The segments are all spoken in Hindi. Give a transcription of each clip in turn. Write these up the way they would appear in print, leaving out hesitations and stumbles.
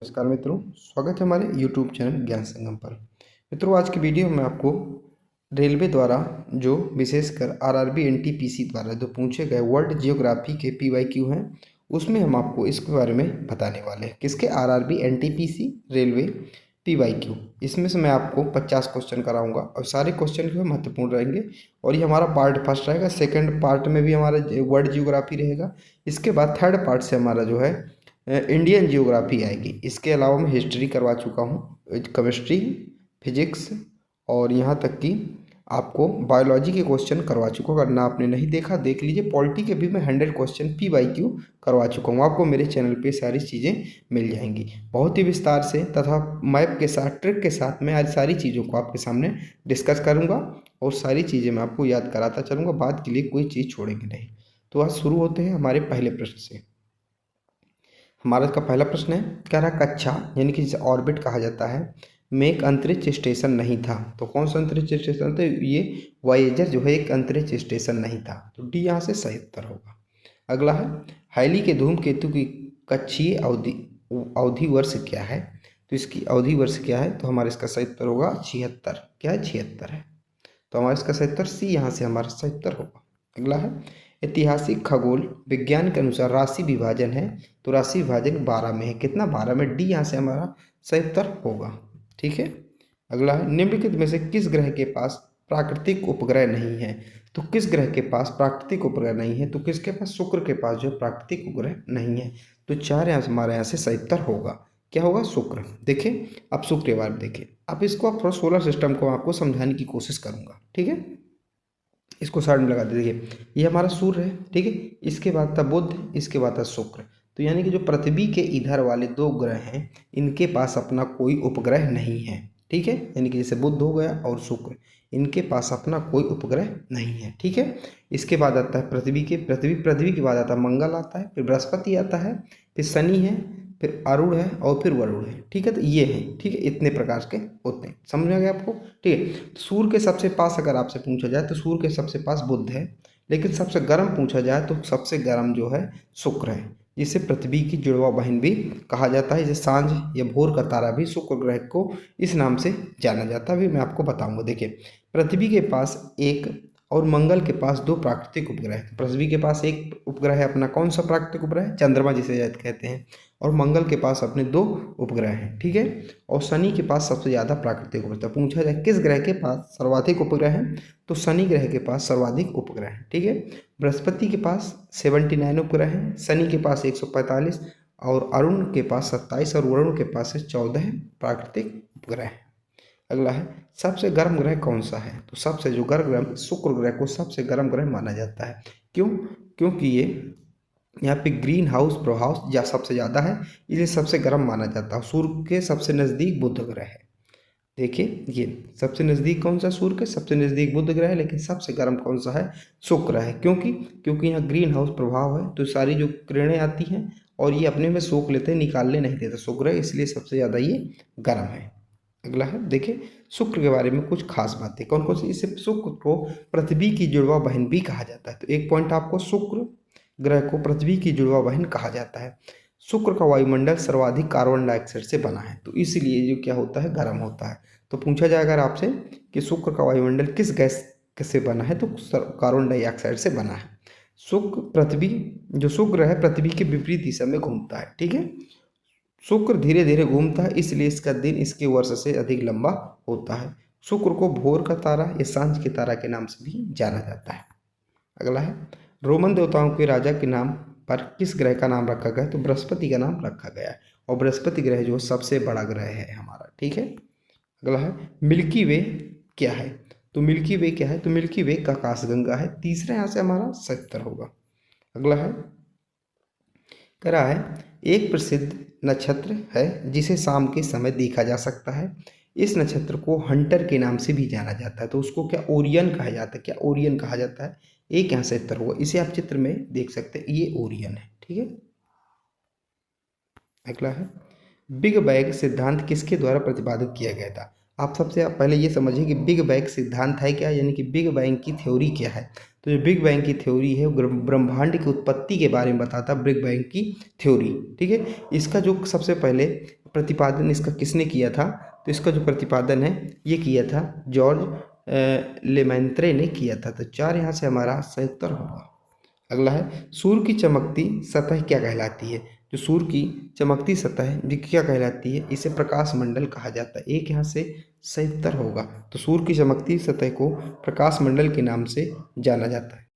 नमस्कार मित्रों, स्वागत है हमारे YouTube चैनल ज्ञान संगम पर। मित्रों, आज की वीडियो में आपको रेलवे द्वारा जो विशेषकर आरआरबी एनटीपीसी द्वारा जो पूछे गए वर्ल्ड जियोग्राफी के पीवाईक्यू हैं, उसमें हम आपको इसके बारे में बताने वाले हैं। किसके? RRB NTPC railway PYQ. इसमें से मैं आपको 50 क्वेश्चन कराऊंगा और सारे क्वेश्चन जो है महत्वपूर्ण रहेंगे और ये हमारा पार्ट फर्स्ट रहेगा। सेकेंड पार्ट में भी हमारा वर्ल्ड जियोग्राफी रहेगा। इसके बाद थर्ड पार्ट से हमारा जो है इंडियन जियोग्राफी आएगी। इसके अलावा मैं हिस्ट्री करवा चुका हूँ, केमिस्ट्री, फिजिक्स और यहाँ तक कि आपको बायोलॉजी के क्वेश्चन करवा चुका हूँ। अगर ना आपने नहीं देखा देख लीजिए। पॉलिटी के भी मैं 100 क्वेश्चन पीवाईक्यू करवा चुका हूँ। आपको मेरे चैनल पे सारी चीज़ें मिल जाएंगी बहुत ही विस्तार से तथा मैप के साथ, ट्रिक के साथ मैं आज सारी चीज़ों को आपके सामने डिस्कस करूँगा और सारी चीज़ें मैं आपको याद कराता चलूँगा। बाद के लिए कोई चीज़ छोड़ेंगे नहीं। तो आज शुरू होते हैं हमारे पहले प्रश्न से। हमारा इसका पहला प्रश्न है, कह रहा कक्षा यानी कि जिसे ऑर्बिट कहा जाता है में एक अंतरिक्ष स्टेशन नहीं था। तो कौन सा अंतरिक्ष स्टेशन था? ये वॉयेजर जो है एक अंतरिक्ष स्टेशन नहीं था। तो डी यहाँ से सही उत्तर होगा। अगला है, हाईली के धूमकेतु की कक्षीय अवधि वर्ष क्या है? तो इसकी अवधि वर्ष क्या है? तो हमारा इसका सही उत्तर होगा 76। क्या है? 76 है। तो हमारा इसका सही उत्तर सी यहाँ से हमारा सही उत्तर होगा। अगला है, ऐतिहासिक खगोल विज्ञान के अनुसार राशि विभाजन है। तो राशि विभाजन 12 में है। कितना? 12 में। डी यहाँ से हमारा सही उत्तर होगा। ठीक है। अगला है, निम्नलिखित में से किस ग्रह के पास प्राकृतिक उपग्रह नहीं है? तो किस ग्रह के पास प्राकृतिक उपग्रह नहीं है? तो किसके पास? शुक्र के पास जो प्राकृतिक उपग्रह नहीं है। तो 4 यहाँ से हमारे यहाँ से सही उत्तर होगा। क्या होगा? शुक्र। देखिए, अब शुक्र के बारे में देखिए। अब इसको आप थोड़ा सोलर सिस्टम को आपको समझाने की कोशिश करूंगा। ठीक है, इसको साइड में लगा दीजिए। ये हमारा सूर्य है। ठीक है, इसके बाद था बुध, इसके बाद था शुक्र। तो यानी कि जो पृथ्वी के इधर वाले 2 ग्रह हैं, इनके पास अपना कोई उपग्रह नहीं है। ठीक है, यानी कि जैसे बुध हो गया और शुक्र, इनके पास अपना कोई उपग्रह नहीं है। ठीक है, इसके बाद आता है पृथ्वी के बाद आता है मंगल आता है, फिर बृहस्पति आता है, फिर शनि है, फिर अरुण है और फिर वरुण है। ठीक है, तो ये है। ठीक है, इतने प्रकार के होते हैं। समझ में आ गया आपको? ठीक है, तो सूर्य के सबसे पास अगर आपसे पूछा जाए तो सूर्य के सबसे पास बुध है, लेकिन सबसे गर्म पूछा जाए तो सबसे गर्म जो है शुक्र है, जिसे पृथ्वी की जुड़वा बहन भी कहा जाता है। जैसे सांझ या भोर का तारा भी शुक्र ग्रह को इस नाम से जाना जाता है। भी मैं आपको बताऊंगा। देखिए, पृथ्वी के पास एक और मंगल के पास 2 प्राकृतिक उपग्रह है। पृथ्वी के पास एक उपग्रह है अपना, कौन सा प्राकृतिक उपग्रह? चंद्रमा, जिसे शायद कहते हैं। और मंगल के पास अपने 2 उपग्रह हैं। ठीक है, और शनि के पास सबसे ज़्यादा प्राकृतिक उपग्रह। तो पूछा जाए किस ग्रह के पास सर्वाधिक उपग्रह है? तो शनि ग्रह के पास सर्वाधिक उपग्रह है। ठीक है, बृहस्पति के पास 79 उपग्रह हैं, शनि के पास 145 और अरुण के पास 27 और वरुण के पास 14 प्राकृतिक उपग्रह है। अगला है, सबसे गर्म ग्रह कौन सा है? तो सबसे जो गर्म ग्रह, शुक्र ग्रह को सबसे गर्म ग्रह माना जाता है। क्यों? क्योंकि ये यहाँ पे ग्रीन हाउस प्रभाव या सबसे ज़्यादा है, इसलिए सबसे गर्म माना जाता है। सूर्य के सबसे नज़दीक बुध ग्रह है। देखिए, ये सबसे नज़दीक कौन सा? सूर्य के सबसे नज़दीक बुध ग्रह है, लेकिन सबसे गर्म कौन सा है? शुक्र है। क्योंकि यहाँ ग्रीन हाउस प्रभाव है, तो सारी जो किरणें आती हैं और ये अपने में सोख लेते हैं, निकालने नहीं देता शुक्र है, इसलिए सबसे ज़्यादा ये गर्म है। अगला है, देखिए शुक्र के बारे में कुछ खास बातें। कौन कौन सी? इसे शुक्र को पृथ्वी की जुड़वा बहन भी कहा जाता है। तो एक पॉइंट आपको, शुक्र ग्रह को पृथ्वी की जुड़वा बहन कहा जाता है। शुक्र का वायुमंडल सर्वाधिक कार्बन डाइऑक्साइड से बना है, तो इसलिए जो क्या होता है, गर्म होता है। तो पूछा जाए अगर आपसे कि शुक्र का वायुमंडल किस गैस से बना है, तो कार्बन डाइऑक्साइड से बना है। जो शुक्र है पृथ्वी के विपरीत दिशा में घूमता है। ठीक है, शुक्र धीरे धीरे घूमता है, इसलिए इसका दिन इसके वर्ष से अधिक लंबा होता है। शुक्र को भोर का तारा या सांझ के तारा के नाम से भी जाना जाता है। अगला है, रोमन देवताओं के राजा के नाम पर किस ग्रह का नाम रखा गया? तो बृहस्पति का नाम रखा गया है, और बृहस्पति ग्रह जो सबसे बड़ा ग्रह है हमारा। ठीक है, अगला है, मिल्की वे क्या है? तो मिल्की वे क्या है? तो मिल्की वे का आकाशगंगा है। तीसरा यहाँ से हमारा सही उत्तर होगा। अगला है, कह रहा है एक प्रसिद्ध नक्षत्र है जिसे शाम के समय देखा जा सकता है। इस नक्षत्र को हंटर के नाम से भी जाना जाता है। तो उसको क्या ओरियन कहा जाता है? क्या ओरियन कहा जाता है? एक यहाँ से उत्तर होगा। इसे आप चित्र में देख सकते हैं, ये ओरियन है। ठीक है, अगला है, बिग बैंग सिद्धांत किसके द्वारा प्रतिपादित किया गया था? आप सबसे पहले ये समझिए कि बिग बैंग सिद्धांत है क्या, यानी कि बिग बैंग की थ्योरी क्या है। तो जो बिग बैंग की थ्योरी है वो ब्रह्मांड की उत्पत्ति के बारे में बताता है, बिग बैंग की थ्योरी। ठीक है, इसका जो सबसे पहले प्रतिपादन इसका किसने किया था, तो इसका जो प्रतिपादन है ये किया था जॉर्ज लेमैत्रे ने किया था। तो 4 यहाँ से हमारा सही उत्तर होगा। अगला है सूर्य की चमकती सतह क्या कहलाती है। जो सूर्य की चमकती सतह है ये क्या कहलाती है, इसे प्रकाश मंडल कहा जाता है। एक यहाँ से सही उत्तर होगा। तो सूर्य की चमकती सतह को प्रकाश मंडल के नाम से जाना जाता है।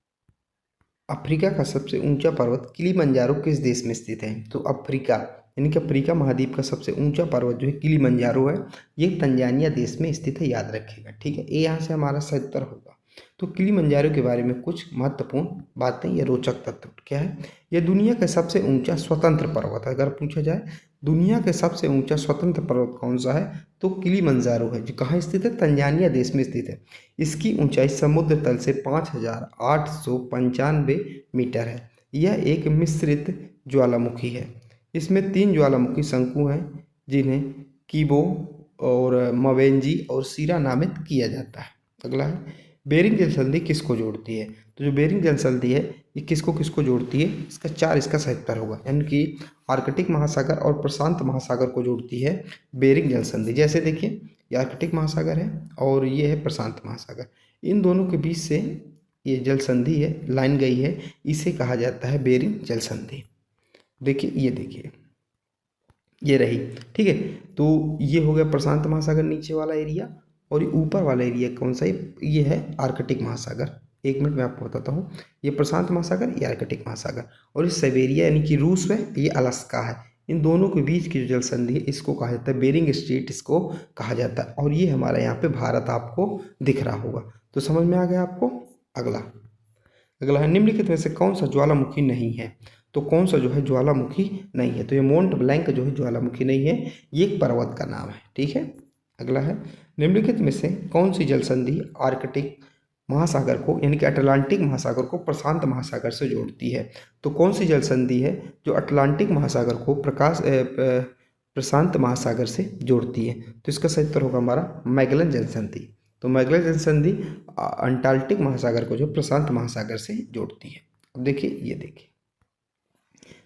अफ्रीका का सबसे ऊंचा पर्वत किलिमंजारो किस देश में स्थित है। तो अफ्रीका यानी कि अफ्रीका महाद्वीप का सबसे ऊंचा पर्वत जो है किलिमंजारो है, ये तंजानिया देश में स्थित है, याद रखिएगा। ठीक है, ये यहाँ से हमारा सही उत्तर होगा। तो किलिमंजारो के बारे में कुछ महत्वपूर्ण बातें या रोचक तथ्य क्या है। यह दुनिया का सबसे ऊंचा स्वतंत्र पर्वत है। अगर पूछा जाए दुनिया के सबसे ऊंचा स्वतंत्र पर्वत कौन सा है, तो किलिमंजारो है, जो कहाँ स्थित है, तंजानिया देश में स्थित है। इसकी ऊंचाई समुद्र तल से 5895 मीटर है। यह एक मिश्रित ज्वालामुखी है। इसमें 3 ज्वालामुखी शंकु हैं जिन्हें किबो और मवेंजी और सीरा नामित किया जाता है। अगला है बेरिंग जलसंधि किसको जोड़ती है। तो जो बेरिंग जलसंधि है ये किसको किसको जोड़ती है, इसका 4 इसका सही उत्तर होगा। यानी कि आर्कटिक महासागर और प्रशांत महासागर को जोड़ती है बेरिंग जलसंधि। जैसे देखिए ये आर्कटिक महासागर है और ये है प्रशांत महासागर, इन दोनों के बीच से ये जलसंधि है लाइन गई है, इसे कहा जाता है बेरिंग जलसंधि। देखिए ये देखिए ये रही। ठीक है, तो ये हो गया प्रशांत महासागर नीचे वाला एरिया, और ये ऊपर वाला एरिया कौन सा है, ये है आर्कटिक महासागर। 1 मिनट में आपको बताता हूँ, ये प्रशांत महासागर, ये आर्कटिक महासागर, और ये साइबेरिया यानी कि रूस है, ये अलास्का है। इन दोनों के बीच की जो जल संधि है इसको कहा जाता है बेरिंग स्ट्रेट, इसको कहा जाता है। और ये हमारा यहाँ पे भारत आपको दिख रहा होगा। तो समझ में आ गया आपको। अगला है निम्नलिखित में से कौन सा ज्वालामुखी नहीं है। तो कौन सा जो है ज्वालामुखी नहीं है, तो ये मोंट ब्लैंक जो है ज्वालामुखी नहीं है, ये एक पर्वत का नाम है। ठीक है, अगला है निम्नलिखित में से कौन सी जल संधि आर्कटिक महासागर को यानी कि अटलांटिक महासागर को प्रशांत महासागर से जोड़ती है। तो कौन सी जल संधि है जो अटलांटिक महासागर को प्रशांत महासागर से जोड़ती है। तो इसका सही उत्तर होगा हमारा मैगेलन जल संधि। तो मैगेलन जल संधि अंटार्कटिक महासागर को जो प्रशांत महासागर से जोड़ती है। अब देखिए ये देखिए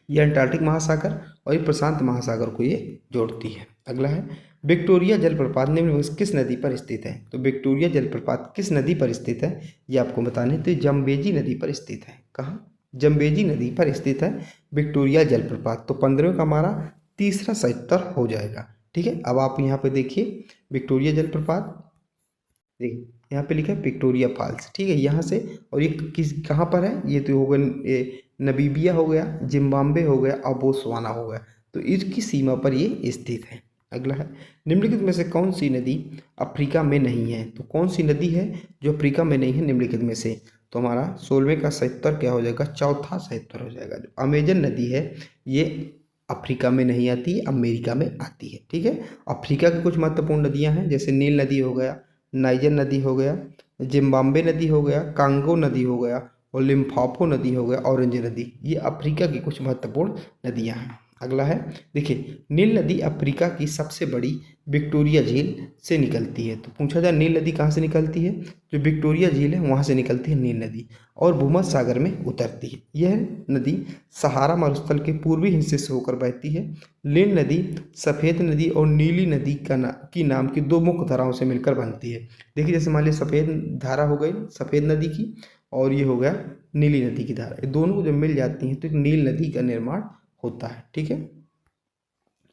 ये अंटार्कटिक महासागर और ये प्रशांत महासागर को ये जोड़ती है। अगला है विक्टोरिया जलप्रपात निम्न में किस नदी पर स्थित है। तो विक्टोरिया जलप्रपात किस नदी पर स्थित है ये आपको बताने, तो जम्बेजी नदी पर स्थित है। कहाँ, जम्बेजी नदी पर स्थित है विक्टोरिया जलप्रपात। तो 15 का हमारा तीसरा सही उत्तर हो जाएगा। ठीक है, अब आप यहाँ पे देखिए विक्टोरिया जलप्रपात, देखिए यहाँ पे लिखा है विक्टोरिया फॉल्स। ठीक है, यहाँ से, और ये किस कहाँ पर है, ये तो होगा नमीबिया हो गया, जिम्बाब्वे हो गया और बोत्सवाना हो गया। तो इसकी सीमा पर ये स्थित है। अगला है निम्नलिखित में से कौन सी नदी अफ्रीका में नहीं है। तो कौन सी नदी है जो अफ्रीका में नहीं है निम्नलिखित में से। तो हमारा 16वें का सही उत्तर क्या हो जाएगा, चौथा सही उत्तर हो जाएगा। जो अमेजन नदी है ये अफ्रीका में नहीं आती, अमेरिका में आती है। ठीक है, अफ्रीका की कुछ महत्वपूर्ण नदियाँ हैं जैसे नील नदी हो गया, नाइजर नदी हो गया, जिम्बाब्वे नदी हो गया, कांगो नदी हो गया और लिम्फाफो नदी हो गया, ऑरेंज नदी, ये अफ्रीका की कुछ महत्वपूर्ण नदियां हैं। अगला है देखिए नील नदी अफ्रीका की सबसे बड़ी विक्टोरिया झील से निकलती है। तो पूछा जाए नील नदी कहाँ से निकलती है, जो विक्टोरिया झील है वहाँ से निकलती है नील नदी और भूमध्य सागर में उतरती है। यह नदी सहारा मरुस्थल के पूर्वी हिस्से से होकर बहती है। नील नदी सफ़ेद नदी और नीली नदी की नाम की 2 मुख्य धाराओं से मिलकर बनती है। देखिए जैसे मान लीजिए सफ़ेद धारा हो गई सफ़ेद नदी की, और ये हो गया नीली नदी की धारा, ये दोनों जब मिल जाती हैं तो एक नील नदी का निर्माण होता है। ठीक है,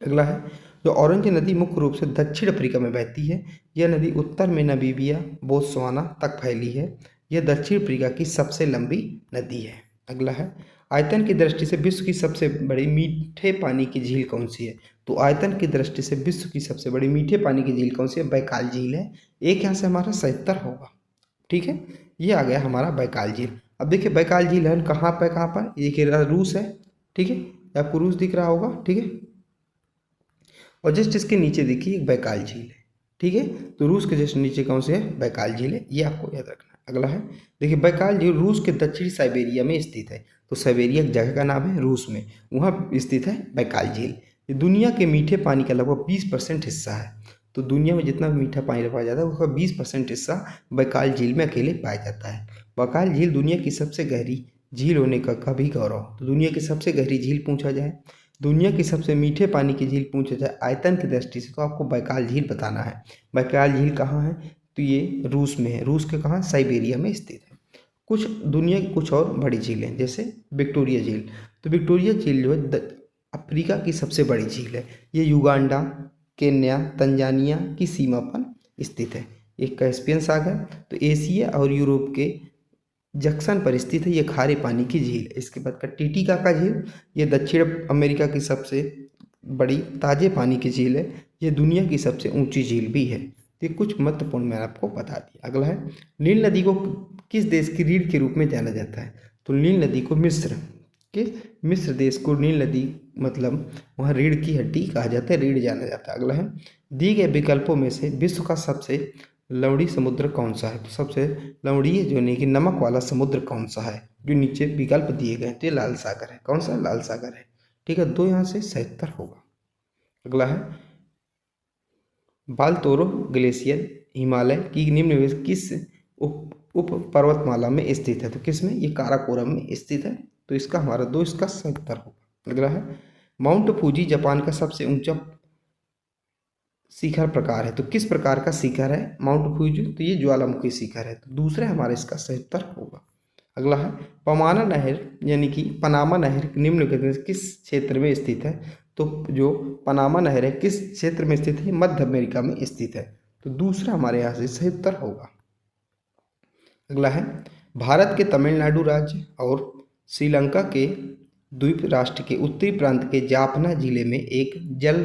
अगला है जो ऑरेंज नदी मुख्य रूप से दक्षिण अफ्रीका में बहती है। यह नदी उत्तर में नामीबिया बोत्सवाना तक फैली है। यह दक्षिण अफ्रीका की सबसे लंबी नदी है। अगला है आयतन की दृष्टि से विश्व की सबसे बड़ी मीठे पानी की झील कौन सी है। तो आयतन की दृष्टि से विश्व की सबसे बड़ी मीठे पानी की झील कौन सी है, बैकाल झील है। एक यहाँ से हमारा 77 होगा। ठीक है, ये आ गया हमारा बैकाल झील। अब देखिए बैकाल झील है कहाँ पर, ये देखिए रूस है। ठीक है, आपको रूस दिख रहा होगा। ठीक है, और जस्ट इसके नीचे देखिए एक बैकाल झील है। ठीक है, तो रूस के जस्ट नीचे कौन से है, बैकाल झील है, ये आपको याद रखना है। अगला है देखिए बैकाल झील रूस के दक्षिणी साइबेरिया में स्थित है। तो साइबेरिया एक जगह का नाम है रूस में, वहाँ स्थित है बैकाल झील। ये दुनिया के मीठे पानी का लगभग 20% हिस्सा है। तो दुनिया में जितना भी मीठा पानी पाया जाता है उसका 20% हिस्सा बैकाल झील में अकेले पाया जाता है। बकाल झील दुनिया की सबसे गहरी झील होने का भी गौरव। तो दुनिया की सबसे गहरी झील पूछा जाए, दुनिया की सबसे मीठे पानी की झील पूछा जाए आयतन की दृष्टि से, तो आपको बैकाल झील बताना है। बैकाल झील कहाँ है? तो ये रूस में है। रूस के कहाँ? साइबेरिया में स्थित है। कुछ दुनिया की कुछ और बड़ी झीलें, जैसे विक्टोरिया झील। तो विक्टोरिया झील जो है अफ्रीका की सबसे बड़ी झील है। ये युगांडा, केन्या, तंजानिया की सीमा पर स्थित है। एक कैस्पियन सागर, तो एशिया और यूरोप के जंक्शन पर स्थित है। ये खारे पानी की झील। इसके बाद का टिटिकाका झील, ये दक्षिण अमेरिका की सबसे बड़ी ताजे पानी की झील है। ये दुनिया की सबसे ऊंची झील भी है। तो ये कुछ महत्वपूर्ण मैंने आपको बता दिया। अगला है, नील नदी को किस देश की रीढ़ के रूप में जाना जाता है? तो नील नदी को मिस्र देश को नील नदी मतलब वहाँ रीढ़ की हड्डी कहा जाता है, रीढ़ जाना जाता है। अगला है, दिए गए विकल्पों में से विश्व का सबसे लवणीय समुद्र कौन सा है? तो सबसे लवणीय जो नहीं कि नमक वाला समुद्र कौन सा है? जो नीचे विकल्प दिए गए तो ये लाल सागर है। कौन सा? लाल सागर है। ठीक है, 2 यहाँ से 77 होगा। अगला है, बालतोरो ग्लेशियर हिमालय की निम्न में किस उप पर्वतमाला में स्थित है? तो किस में? ये काराकोरम में स्थित है। तो इसका हमारा 2 इसका 77 होगा। अगला है, माउंट फूजी जापान का सबसे ऊंचा शिखर प्रकार है। तो किस प्रकार का शिखर है माउंट फूजी? तो ये ज्वालामुखी शिखर है। तो दूसरा हमारा इसका 77 होगा। अगला है, पमाना नहर यानी कि पनामा नहर निम्न किस क्षेत्र में स्थित है? तो जो पनामा नहर है किस क्षेत्र में स्थित है? मध्य अमेरिका में स्थित है। तो दूसरा हमारे यहाँ से 77 होगा। अगला है, भारत के तमिलनाडु राज्य और श्रीलंका के द्वीप राष्ट्र के उत्तरी प्रांत के जाफना जिले में एक जल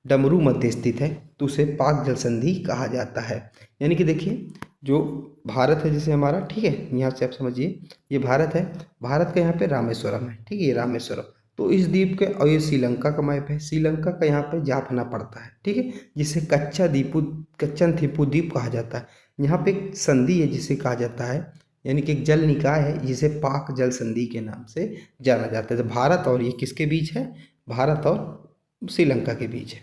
डमरू मध्य स्थित है। तो उसे पाक जल संधि कहा जाता है। यानी कि देखिए, जो भारत है जैसे हमारा, ठीक है, यहाँ से आप समझिए ये भारत है, भारत का यहाँ पे रामेश्वरम है, ठीक है, ये रामेश्वरम। तो इस द्वीप के, और ये श्रीलंका का मैप है, श्रीलंका का यहाँ पे जाफना पड़ता है, ठीक है, जिसे कच्चन थिम्पू द्वीप कहा जाता है। यहाँ पे एक संधि है जिसे कहा जाता है, यानी कि एक जल निकाय है जिसे पाक जल संधि के नाम से जाना जाता है। तो भारत और ये किसके बीच है? भारत और श्रीलंका के बीच है।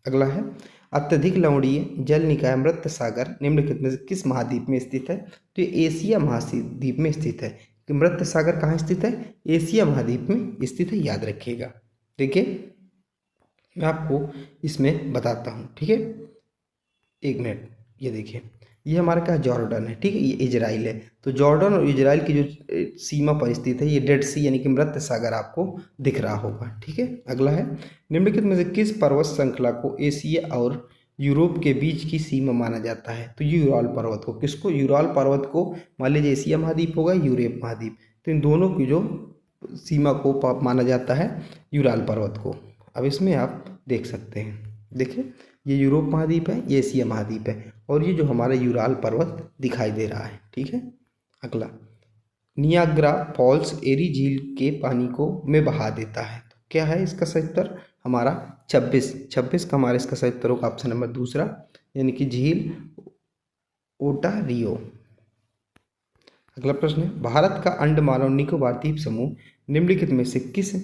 अगला है, अत्यधिक लवणीय जल निकाय मृत सागर निम्नलिखित में से किस महाद्वीप में स्थित है? तो ये एशिया महाद्वीप में स्थित है। कि मृत सागर कहाँ स्थित है? एशिया महाद्वीप में स्थित है, याद रखिएगा। देखिए, मैं आपको इसमें बताता हूँ, ठीक है, 1 मिनट। ये देखिए, ये हमारा क्या, जॉर्डन है, ठीक है, ये इजराइल है। तो जॉर्डन और इजराइल की जो सीमा पर स्थित है, ये डेड सी यानी कि मृत सागर आपको दिख रहा होगा, ठीक है। अगला है, निम्नलिखित में से किस पर्वत श्रृंखला को एशिया और यूरोप के बीच की सीमा माना जाता है? तो यूराल पर्वत को। किसको? यूराल पर्वत को। मान लीजिए एशिया महाद्वीप होगा, यूरोप महाद्वीप, तो इन दोनों की जो सीमा को माना जाता है यूराल पर्वत को। अब इसमें आप देख सकते हैं, देखिए, ये यूरोप महाद्वीप है, ये एशिया महाद्वीप है, और ये जो हमारा यूराल पर्वत दिखाई दे रहा है, ठीक है। अगला, नियाग्रा फॉल्स एरी झील के पानी को में बहा देता है। तो क्या है इसका सही उत्तर? हमारा 26 का हमारा इसका सही उत्तर होगा ऑप्शन नंबर दूसरा, यानी कि झील ओटारियो। अगला प्रश्न है, भारत का अंडमान और निकोबार द्वीप समूह निम्नलिखित में से किस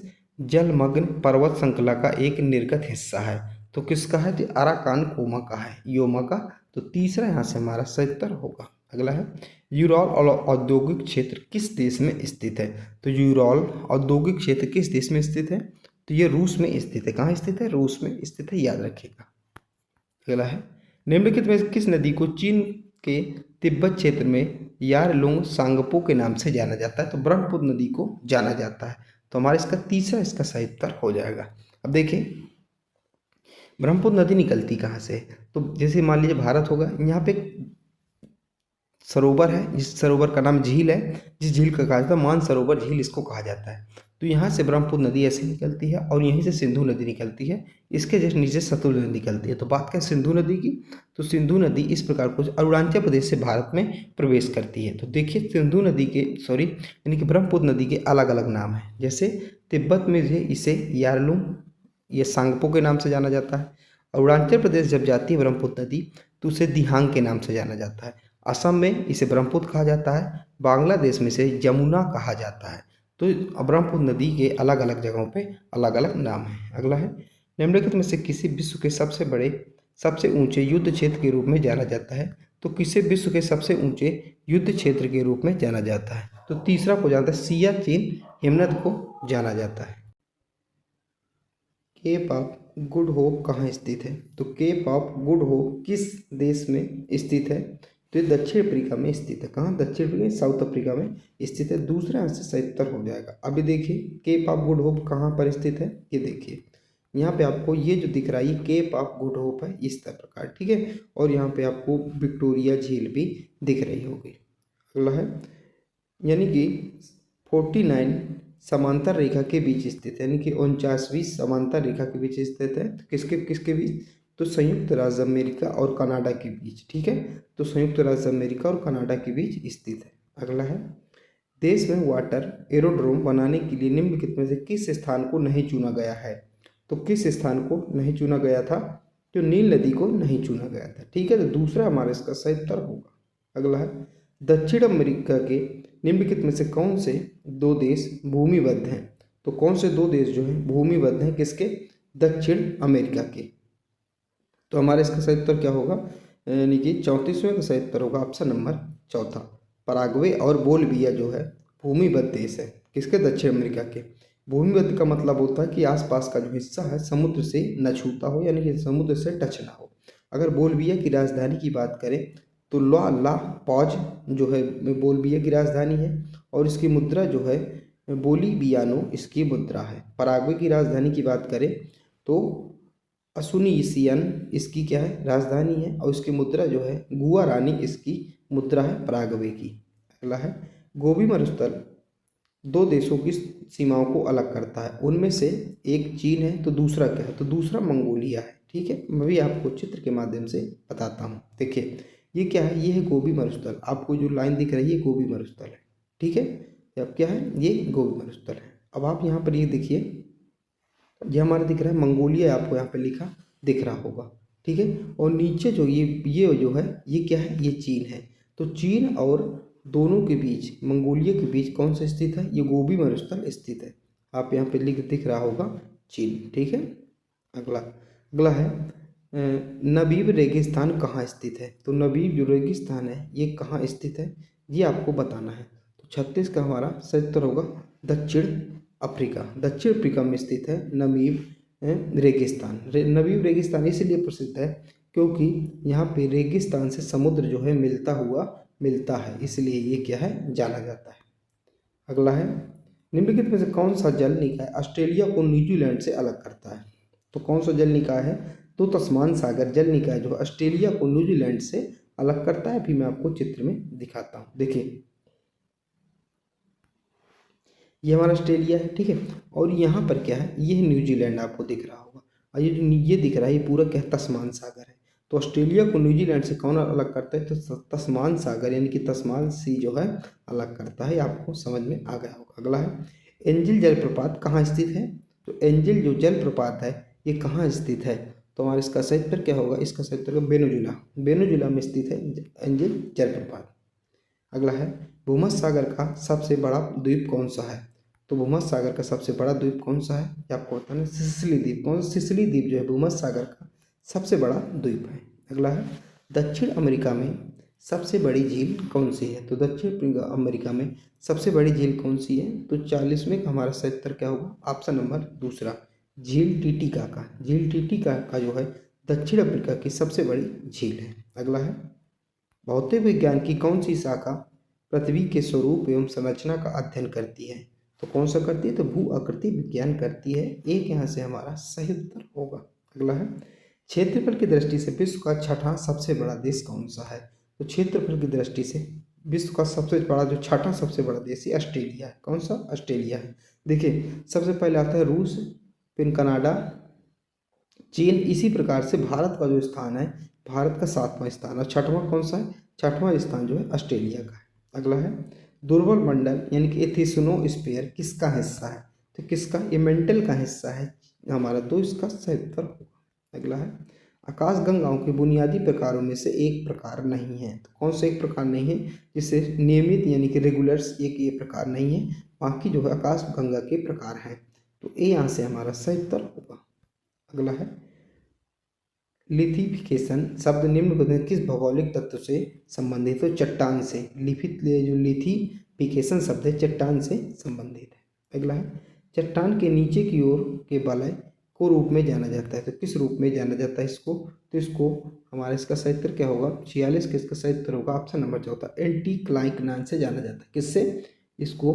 जलमग्न पर्वत श्रृंखला का एक निर्गत हिस्सा है? तो किसका है? तो अराकान कोमा का है, योमा का। तो तीसरा यहाँ से हमारा सही उत्तर होगा। अगला है, यूराल औद्योगिक क्षेत्र किस देश में स्थित है? तो यूराल औद्योगिक क्षेत्र किस देश में स्थित है? तो ये रूस में स्थित है। कहाँ स्थित है? रूस में स्थित है, याद रखिएगा। अगला है, निम्नलिखित में किस नदी को चीन के तिब्बत क्षेत्र में यारलुंग सांगपो के नाम से जाना जाता है? तो ब्रह्मपुत्र नदी को जाना जाता है। तो हमारा इसका तीसरा इसका सही उत्तर हो जाएगा। अब देखिए, ब्रह्मपुत्र नदी निकलती कहाँ से? तो जैसे मान लीजिए भारत होगा, यहाँ पे सरोवर है, जिस सरोवर का नाम झील है, जिस झील का कहा जाता है मानसरोवर झील इसको कहा जाता है। तो यहाँ से ब्रह्मपुत्र नदी ऐसे निकलती है और यहीं से सिंधु नदी निकलती है, इसके जस्ट नीचे सतलुज नदी निकलती है। तो बात करें सिंधु नदी की, तो सिंधु नदी इस प्रकार कुछ अरुणाचल प्रदेश से भारत में प्रवेश करती है। तो देखिए, सिंधु नदी के यानी कि ब्रह्मपुत्र नदी के अलग अलग नाम हैं। जैसे तिब्बत में इसे यारलुंग ये सांगपो के नाम से जाना जाता है। अरुणाचल प्रदेश जब जाती है ब्रह्मपुत्र नदी तो उसे दिहांग के नाम से जाना जाता है। असम में इसे ब्रह्मपुत्र कहा जाता है, बांग्लादेश में इसे यमुना कहा जाता है। तो ब्रह्मपुत्र नदी के अलग अलग जगहों पे अलग अलग नाम हैं। अगला है, निम्नलिखित में से किसी विश्व के सबसे ऊंचे युद्ध क्षेत्र के रूप में जाना जाता है? तो किसे विश्व के सबसे ऊंचे युद्ध क्षेत्र के रूप में जाना जाता है? तो तीसरा को जानता है सियाचिन हिमनद को जाना जाता है। केप ऑफ गुड होप कहाँ स्थित है? तो केप ऑफ गुड होप किस देश में स्थित है? तो ये दक्षिण अफ्रीका में स्थित है। कहाँ? दक्षिण अफ्रीका, साउथ अफ्रीका में स्थित है। दूसरा आंसर 77 हो जाएगा। अभी देखिए केप ऑफ गुड होप कहाँ पर स्थित है, ये देखिए यहाँ पे आपको ये जो दिख रहा है ये केप ऑफ गुड होप है इस प्रकार, ठीक है। और यहाँ पे आपको विक्टोरिया झील भी दिख रही होगी। अगला है यानी कि 49 समांतर रेखा के बीच स्थित है, यानी कि 49वीं समांतर रेखा के बीच स्थित है। तो किसके किसके बीच? तो संयुक्त राज्य अमेरिका और कनाडा के बीच, ठीक है। तो संयुक्त राज्य अमेरिका और कनाडा के बीच स्थित है। अगला है देश में वाटर एरोड्रोम बनाने के लिए निम्नलिखित में से किस स्थान को नहीं चुना गया है? तो किस स्थान को नहीं चुना गया था? तो नील नदी को नहीं चुना गया था, ठीक है। तो दूसरा हमारा इसका सही उत्तर होगा। अगला है दक्षिण अमेरिका के निम्नलिखित में से कौन से दो देश भूमिबद्ध हैं? तो कौन से दो देश जो हैं भूमिबद्ध हैं किसके? दक्षिण अमेरिका के। तो हमारा इसका सही उत्तर क्या होगा? यानी कि 34वें का सही उत्तर होगा ऑप्शन नंबर चौथा। पराग्वे और बोलिविया जो है भूमिबद्ध देश है। किसके? दक्षिण अमेरिका के। भूमिबद्ध का मतलब होता है कि आसपास का जो हिस्सा है समुद्र से न छूता हो, यानी कि समुद्र से टच ना हो। अगर बोलिविया की राजधानी की बात करें तो ला पॉज जो है बोलिविया की राजधानी है और इसकी मुद्रा जो है बोलिवियानो इसकी मुद्रा है। पराग्वे की राजधानी की बात करें तो असुनिसियन इसकी क्या है? राजधानी है और इसकी मुद्रा जो है गुआरानी इसकी मुद्रा है पराग्वे की। अगला है गोबी मरुस्थल दो देशों की सीमाओं को अलग करता है, उनमें से एक चीन है तो दूसरा क्या है? तो दूसरा मंगोलिया है, ठीक है। मैं भी आपको चित्र के माध्यम से बताता हूँ। देखिए ये क्या है? ये है गोबी मरुस्थल। आपको जो लाइन दिख रही है गोबी मरुस्थल है, ठीक है। अब क्या है? ये गोबी मरुस्थल है। अब आप यहाँ पर ये देखिए ये हमारा दिख रहा है मंगोलिया, आपको यहाँ पे लिखा दिख रहा होगा, ठीक है। और नीचे जो ये जो है ये क्या है? ये चीन है। तो चीन और दोनों के बीच मंगोलिया के बीच कौन सा स्थित है? ये गोबी मरुस्थल स्थित है। आप यहाँ पे दिख रहा होगा चीन, ठीक है। अगला अगला है नबीब रेगिस्तान कहाँ स्थित है? तो नबीब जो रेगिस्तान है ये कहाँ स्थित है ये आपको बताना है। तो 36 का हमारा सही उत्तर होगा दक्षिण अफ्रीका। दक्षिण अफ्रीका में स्थित है नबीब रेगिस्तान। नबीब रेगिस्तान इसलिए प्रसिद्ध है क्योंकि यहाँ पे रेगिस्तान से समुद्र जो है मिलता है, इसलिए ये क्या है? जाना जाता है। अगला है निम्नलिखित में से कौन सा जल निकाय ऑस्ट्रेलिया को न्यूजीलैंड से अलग करता है? तो कौन सा जल निकाय है? तो तस्मान सागर जल निकाय जो है ऑस्ट्रेलिया को न्यूजीलैंड से अलग करता है। भी मैं आपको चित्र में दिखाता हूँ। देखिए ये हमारा ऑस्ट्रेलिया है, ठीक है। और यहाँ पर क्या है? ये है न्यूजीलैंड, आपको दिख रहा होगा। और ये जो ये दिख रहा है ये पूरा क्या है? तस्मान सागर है। तो ऑस्ट्रेलिया को न्यूजीलैंड से कौन अलग करता है? तो तस्मान सागर यानी कि तस्मान सी जो है अलग करता है। आपको समझ में आ गया होगा। अगला है एंजिल जलप्रपात कहाँ स्थित है? तो एंजिल जो जलप्रपात है ये कहाँ स्थित है? तो हमारा इसका सही उत्तर क्या होगा? इसका सही उत्तर बेनजुला में स्थित है एंजिल जलप्रपात। अगला है भूमध्य सागर का सबसे बड़ा द्वीप कौन सा है? तो भूमध्य सागर का सबसे बड़ा द्वीप कौन सा है ये आपको बताना है। सिसिली द्वीप। कौन सा? सिसिली द्वीप जो है भूमध्य सागर का सबसे बड़ा द्वीप है। अगला है दक्षिण अमेरिका में सबसे बड़ी झील कौन सी है? तो दक्षिण अमेरिका में सबसे बड़ी झील कौन सी है? तो 40वें का हमारा सही उत्तर क्या होगा? ऑप्शन नंबर दूसरा झील टीटिका का। झील टीटिका का जो है दक्षिण अफ्रीका की सबसे बड़ी झील है। अगला है भौतिक विज्ञान की कौन सी शाखा पृथ्वी के स्वरूप एवं संरचना का अध्ययन करती है? तो कौन सा करती है? तो भू आकृति विज्ञान करती है। एक यहाँ से हमारा सही उत्तर होगा। अगला है क्षेत्रफल की दृष्टि से विश्व का छठा सबसे बड़ा देश कौन सा है? तो क्षेत्रफल की दृष्टि से विश्व का सबसे बड़ा जो छठा सबसे बड़ा देश ये ऑस्ट्रेलिया है। कौन सा? ऑस्ट्रेलिया है। देखिए सबसे पहले आता है रूस, फिर कनाडा, चीन। इसी प्रकार से भारत का जो स्थान है भारत का 7वां स्थान, और छठवां कौन सा है? छठवां स्थान जो है ऑस्ट्रेलिया का है। अगला है दुर्बल मंडल यानी कि एथिस्नोस्फीयर किसका हिस्सा है? तो किसका? ये मेंटल का हिस्सा है हमारा, तो इसका सही उत्तर होगा। अगला है आकाशगंगाओं के बुनियादी प्रकारों में से एक प्रकार नहीं है। तो कौन सा एक प्रकार नहीं है? जिससे नियमित यानी कि रेगुलर्स एक ये प्रकार नहीं है, बाकी जो है आकाशगंगा के प्रकार हैं। तो ये यहाँ से हमारा सही उत्तर होगा। अगला है लिथिफिकेशन शब्द निम्न को किस भौगोलिक तत्व से संबंधित है? तो चट्टान से। जो लिथिफिकेशन शब्द है चट्टान से संबंधित है। अगला है, चट्टान के नीचे की ओर के वलय को रूप में जाना जाता है। तो किस रूप में जाना जाता है इसको? तो इसको हमारा इसका सही उत्तर क्या होगा? 46 का इसका सही उत्तर होगा ऑप्शन नंबर चौथा, एंटीक्लाइकनाइन से जाना जाता है। किससे इसको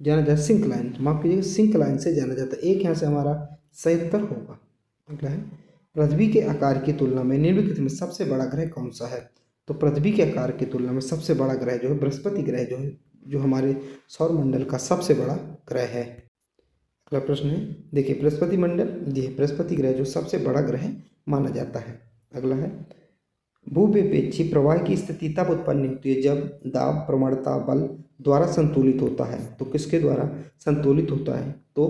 जाना जाता है? सिंक्लाइन, माफ कीजिएगा, सिंक्लाइन से जाना जाता है। एक यहाँ से हमारा सही उत्तर होगा। अगला है, पृथ्वी के आकार की तुलना में निम्नलिखित में सबसे बड़ा ग्रह कौन सा है? तो पृथ्वी के आकार की तुलना में सबसे बड़ा ग्रह जो है बृहस्पति ग्रह जो है, जो हमारे सौरमंडल का सबसे बड़ा ग्रह है। अगला प्रश्न है, देखिए बृहस्पति मंडल, ये बृहस्पति ग्रह जो सबसे बड़ा ग्रह माना जाता है। अगला है, भूपेक्षी प्रवाह की स्थिति तब उत्पन्न होती है जब दाब प्रवणता बल द्वारा संतुलित होता है। तो किसके द्वारा संतुलित होता है? तो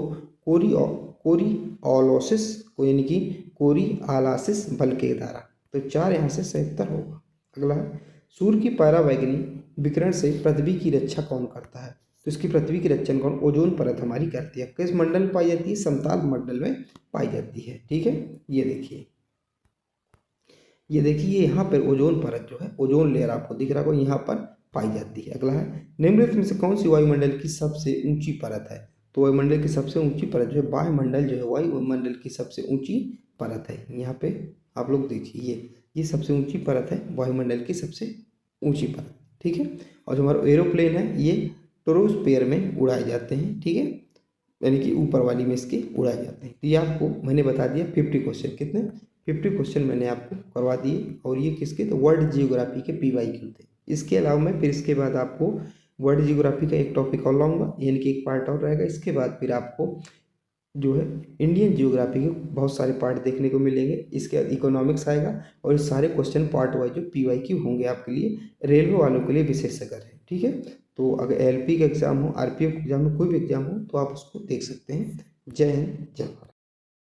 कोरिओलोसिस को, यानी कि कोरिओलासिस बल के द्वारा। तो 4 यहाँ से सही उत्तर होगा। अगला है, सूर्य की परावैंगनी विकिरण से पृथ्वी की रक्षा कौन करता है? तो इसकी पृथ्वी की रक्षा कौन? ओजोन परत हमारी करती है। किस मंडल में पाई जाती है? समताप मंडल में पाई जाती है। ठीक है, ये देखिए यहाँ पर ओजोन परत जो है, ओजोन लेयर आपको दिख रहा होगा, यहाँ पर पाई जाती है। अगला है, निम्नलिखित में से कौन सी वायुमंडल की सबसे ऊंची परत है? तो वायुमंडल की सबसे ऊंची परत जो है वायुमंडल जो है वायुमंडल की सबसे ऊंची परत है। यहाँ पे आप लोग देखिए, ये सबसे ऊंची परत है, वायुमंडल की सबसे ऊंची परत। ठीक है, और जो हमारा एरोप्लेन है ये ट्रोपोस्फियर में उड़ाए जाते हैं। ठीक है, यानी कि ऊपर वाली में इसके उड़ाए जाते हैं। तो ये आपको मैंने बता दिया 50 क्वेश्चन, कितने 50 क्वेश्चन मैंने आपको करवा दिए। और ये किसके? तो वर्ल्ड जियोग्राफी के PYQ थे। इसके अलावा मैं फिर इसके बाद आपको वर्ल्ड जियोग्राफी का एक टॉपिक और लाऊंगा, यानी कि एक पार्ट और रहेगा। इसके बाद फिर आपको जो है इंडियन जियोग्राफी के बहुत सारे पार्ट देखने को मिलेंगे। इसके बाद इकोनॉमिक्स आएगा, और ये सारे क्वेश्चन पार्ट वाइज जो PYQ होंगे आपके लिए, रेलवे वालों के लिए विशेष अगर है। ठीक है, तो अगर LP का एग्जाम हो, RPF एग्जाम हो, कोई भी एग्जाम हो, तो आप उसको देख सकते हैं। जय हिंद, जय भारत।